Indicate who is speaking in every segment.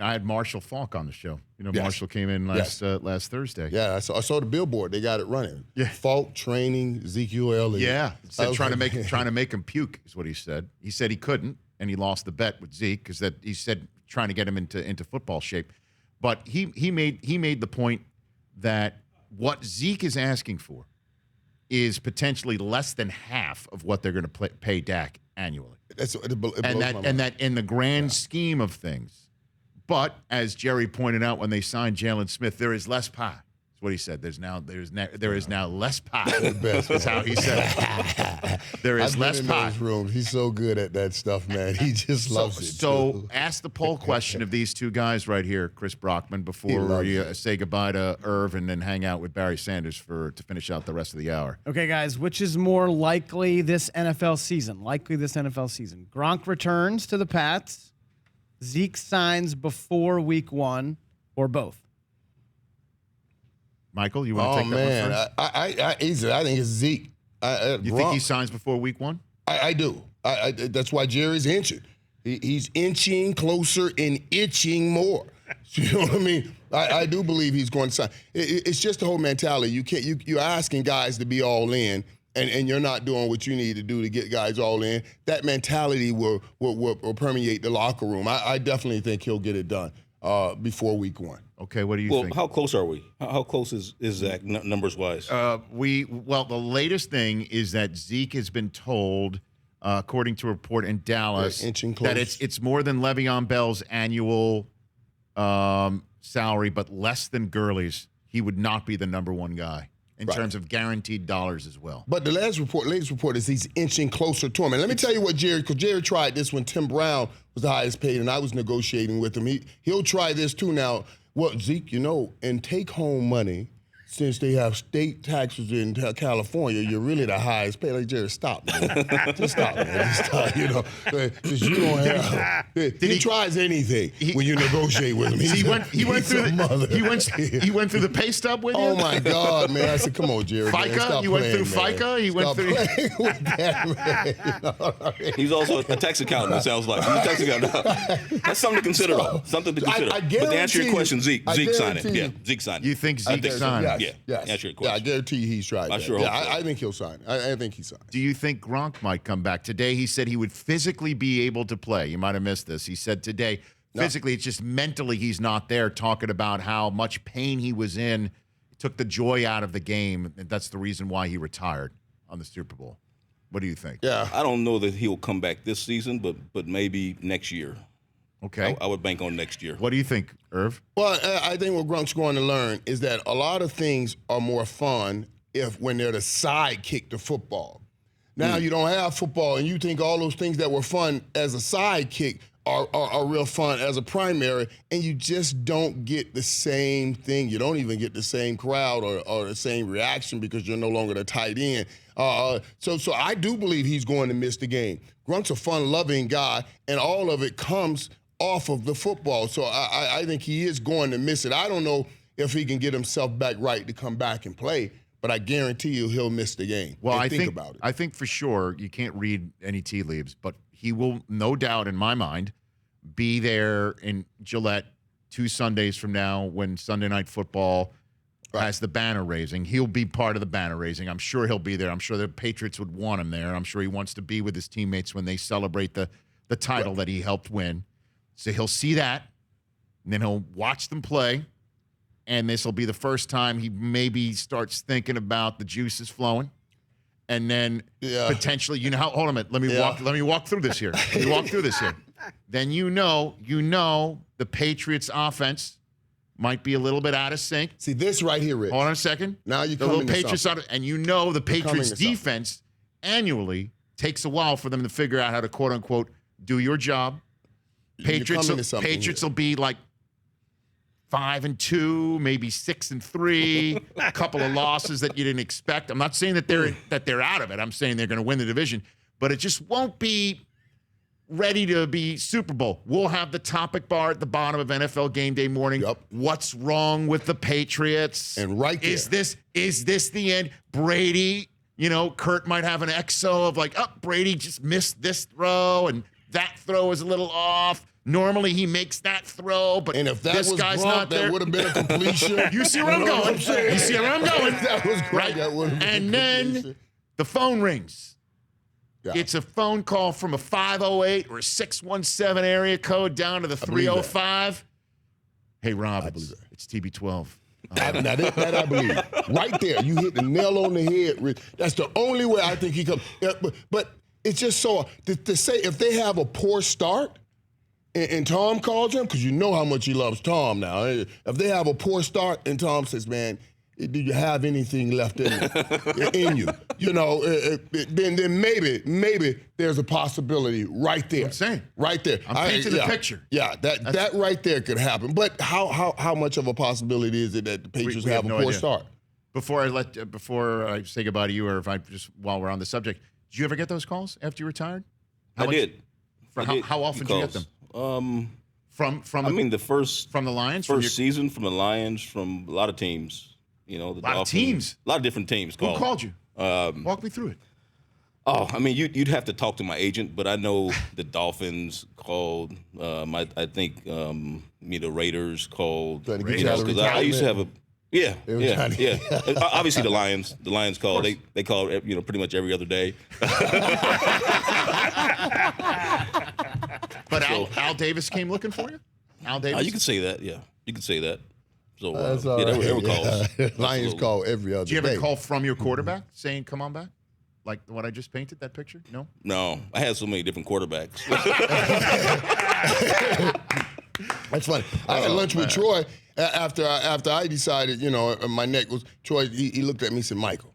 Speaker 1: I had Marshall Falk on the show.
Speaker 2: Yes.
Speaker 1: Marshall came in last Thursday.
Speaker 2: Yeah, I saw the billboard. They got it running.
Speaker 1: Yeah.
Speaker 2: Falk training Ezekiel Elliott.
Speaker 1: Yeah, said trying to make him puke is what he said. He said he couldn't, and he lost the bet with Zeke because he said trying to get him into football shape. But he made the point that what Zeke is asking for is potentially less than half of what they're going to pay Dak annually. And that in the grand scheme of things. But as Jerry pointed out when they signed Jalen Smith, there is less pie. That's what he said. There is now less pie. That's how he said it. There is less pie.
Speaker 2: Rooms. He's so good at that stuff, man. He just loves it.
Speaker 1: So ask the poll question of these two guys right here, Chris Brockman, before you say goodbye to Irvin and hang out with Barry Sanders to finish out the rest of the hour.
Speaker 3: Okay, guys, which is more likely this NFL season? Gronk returns to the Pats. Zeke signs before week 1, or both?
Speaker 1: Michael, you want to take that one first?
Speaker 2: I think it's Zeke.
Speaker 1: You think he signs before week 1?
Speaker 2: I do. That's why Jerry's inching. He's inching closer and itching more. You know what I mean? I do believe he's going to sign. It's just the whole mentality. You're asking guys to be all in, and you're not doing what you need to do to get guys all in. That mentality will permeate the locker room. I definitely think he'll get it done before week 1.
Speaker 1: Okay, what do you think?
Speaker 4: How close are we? How close is Zach numbers-wise?
Speaker 1: The latest thing is that Zeke has been told, according to a report in Dallas, that it's more than Le'Veon Bell's annual salary, but less than Gurley's. He would not be the number 1 guy in terms of guaranteed dollars as well.
Speaker 2: But the latest report is he's inching closer to him. And let me tell you what because Jerry tried this when Tim Brown was the highest paid, and I was negotiating with him. He'll try this too now. Well, Zeke, and take-home money, since they have state taxes in California, you're really the highest paid. Like, Jerry, stop, man. Just stop, man. Just stop, because you don't have. He tries anything when you negotiate with him.
Speaker 1: He went through the pay stub with you?
Speaker 2: Oh, my God, man. I said, come on, Jerry.
Speaker 1: FICA? You went through FICA? He went through.
Speaker 2: With that, man.
Speaker 4: He's also a tax accountant, it sounds like. He's a tax accountant. That's something to consider, though. Something to consider. But to answer your question, Zeke signed it. Yeah, Zeke signed it.
Speaker 1: You think Zeke signed it?
Speaker 2: Yes.
Speaker 4: Answer your question.
Speaker 2: I guarantee you he's tried. I think he'll sign. I think he signed.
Speaker 1: Do you think Gronk might come back? Today he said he would physically be able to play. You might have missed this. He said today, physically, it's just mentally he's not there, talking about how much pain he was in. It took the joy out of the game. And that's the reason why he retired on the Super Bowl. What do you think?
Speaker 2: Yeah.
Speaker 4: I don't know that he'll come back this season, but maybe next year.
Speaker 1: Okay.
Speaker 4: I would bank on next year.
Speaker 1: What do you think, Irv?
Speaker 2: Well, I think what Gronk's going to learn is that a lot of things are more fun when they're the sidekick to football. Now you don't have football, and you think all those things that were fun as a sidekick are real fun as a primary, and you just don't get the same thing. You don't even get the same crowd or the same reaction because you're no longer the tight end. So I do believe he's going to miss the game. Gronk's a fun-loving guy, and all of it comes off of the football. So I think he is going to miss it. I don't know if he can get himself back right to come back and play, but I guarantee you he'll miss the game.
Speaker 1: Well, I think
Speaker 2: about it.
Speaker 1: I think for sure you can't read any tea leaves, but he will, no doubt in my mind, be there in Gillette 2 Sundays from now when Sunday Night Football has the banner raising. He'll be part of the banner raising. I'm sure he'll be there. I'm sure the Patriots would want him there. I'm sure he wants to be with his teammates when they celebrate the title that he helped win. So he'll see that, and then he'll watch them play, and this will be the first time he maybe starts thinking about the juices flowing, and then potentially, hold on a minute, let me walk through this here. Then you know the Patriots offense might be a little bit out of sync.
Speaker 2: See this right here, Rich.
Speaker 1: Hold on a second.
Speaker 2: Now you
Speaker 1: the little Patriots and the Patriots defense annually takes a while for them to figure out how to quote unquote do your job. Patriots will be like 5-2, maybe 6-3, a couple of losses that you didn't expect. I'm not saying that they're out of it. I'm saying they're going to win the division, but it just won't be ready to be Super Bowl. We'll have the topic bar at the bottom of NFL Game Day morning.
Speaker 2: Yep.
Speaker 1: What's wrong with the Patriots?
Speaker 2: And right there.
Speaker 1: Is this the end? Brady, Kurt might have an XO of like, Brady just missed this throw and that throw is a little off. Normally he makes that throw, but
Speaker 2: And if that
Speaker 1: this
Speaker 2: was
Speaker 1: guy's
Speaker 2: Gronk,
Speaker 1: not there.
Speaker 2: that would have been a completion.
Speaker 1: You see where I'm
Speaker 2: know what
Speaker 1: going.
Speaker 2: I'm saying?
Speaker 1: You see where I'm going.
Speaker 2: If that was Gronk,
Speaker 1: Right?
Speaker 2: that would have been
Speaker 1: And
Speaker 2: a
Speaker 1: then
Speaker 2: completion.
Speaker 1: the phone rings.
Speaker 2: Yeah.
Speaker 1: It's a phone call from a 508 or a 617 area code down to the
Speaker 2: believe that.
Speaker 1: 305. Hey, Rob,
Speaker 2: believe
Speaker 1: it's TB12.
Speaker 2: That I believe. Right there, you hit the nail on the head. Rich. That's the only way I think he comes. Yeah, but it's just so to say if they have a poor start, and Tom calls him because you know how much he loves Tom now. If they have a poor start, and Tom says, "Man, do you have anything left in you?" You know, then maybe there's a possibility right there.
Speaker 1: I'm saying.
Speaker 2: Right there.
Speaker 1: I'm painting the picture.
Speaker 2: Yeah, that right there could happen. But how much of a possibility is it that the Patriots
Speaker 1: We
Speaker 2: have
Speaker 1: have
Speaker 2: a
Speaker 1: no
Speaker 2: poor
Speaker 1: idea.
Speaker 2: start?
Speaker 1: Before I say goodbye to you, or if I just while we're on the subject, did you ever get those calls after you retired?
Speaker 4: I did.
Speaker 1: How often did you get them? From
Speaker 4: the first
Speaker 1: from the Lions,
Speaker 4: first season, from the Lions, from a lot of teams. You know, the
Speaker 1: lot of
Speaker 4: Dolphins,
Speaker 1: teams?
Speaker 4: a lot of different teams.
Speaker 1: Who called you? Walk me through it.
Speaker 4: Oh, I mean, you'd have to talk to my agent, but I know the Dolphins called. I think the Raiders called. Because I used to have a. Yeah. Obviously, the Lions called. They called pretty much every other day.
Speaker 1: But Al Davis came looking for you. Al Davis.
Speaker 4: You could say that. Yeah, you could say that. So
Speaker 2: That's
Speaker 4: there were calls.
Speaker 2: Lions call every other day.
Speaker 1: Did you ever call from your quarterback saying, "Come on back"? Like what I just painted, that picture? No?
Speaker 4: No. I had so many different quarterbacks.
Speaker 2: That's funny. I had lunch with Troy after I decided, my neck was, Troy, he looked at me and said, "Michael,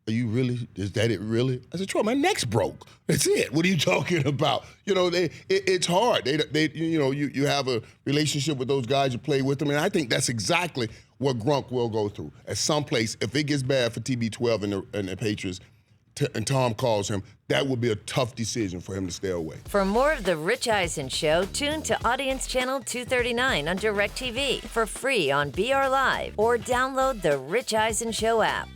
Speaker 2: are you really, is that it really?" I said, "Troy, my neck's broke. That's it. What are you talking about?" It's hard. You have a relationship with those guys, you play with them, and I think that's exactly what Gronk will go through. At some place, if it gets bad for TB12 and the Patriots, and Tom calls him, that would be a tough decision for him to stay away.
Speaker 5: For more of The Rich Eisen Show, tune to Audience Channel 239 on DirecTV for free on BR Live or download the Rich Eisen Show app.